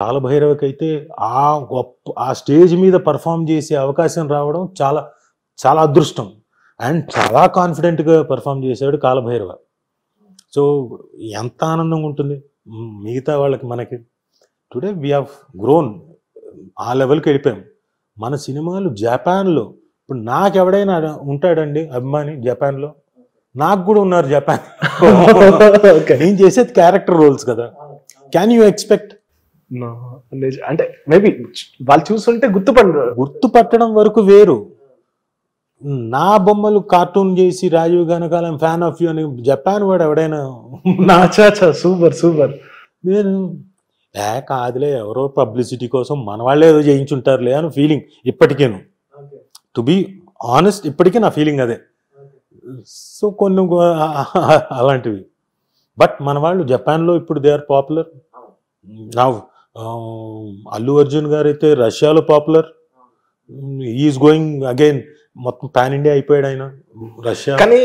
కాలభైరవకైతే ఆ స్టేజ్ మీద పెర్ఫార్మ్ చేసే అవకాశం రావడం చాలా చాలా అదృష్టం. అండ్ చాలా కాన్ఫిడెంట్‌గా పెర్ఫార్మ్ చేశాడు కాలభైరవ. సో, ఎంత ఆనందంగా ఉంటుంది. మిగతా వాళ్ళకి మనకి టుడే వి హావ్ గ్రోన్. ఆ లెవెల్‌కి వెళ్ళిపోయాం. మన సినిమాలు జపాన్‌లో ఇప్పుడు నాకెవడైనా ఉంటాడండి అభిమాని జపాన్‌లో? నాకు కూడా ఉన్నారు జపాన్. ఓకే. నేను చేసేది క్యారెక్టర్ రోల్స్ కదా! Can you expect? నో. అంటే మేబీ వాళ్ళు చూస్తుంటే గుర్తుపట్టడం వరకు వేరు. నా బొమ్మలు కార్టూన్ చేసి Rajeev Kanakala fan of you అని జపాన్ వాడు ఎవడైనా సూపర్ సూపర్. నేను కాదులే ఎవరో పబ్లిసిటీ కోసం మన వాళ్ళే ఏదో చేయించుంటారులే అని ఫీలింగ్ ఇప్పటికేను. టు బి ఆనెస్ట్ ఇప్పటికీ నా ఫీలింగ్ అదే. సో కొన్ని అలాంటివి. బట్ మన వాళ్ళు జపాన్లో ఇప్పుడు దే ఆర్ పాపులర్. నా అల్లు అర్జున్ గారు అయితే రష్యాలో పాపులర్. ఈజ్ గోయింగ్ అగైన్ మొత్తం పాన్ ఇండియా అయిపోయాడు ఆయన రష్యా. కానీ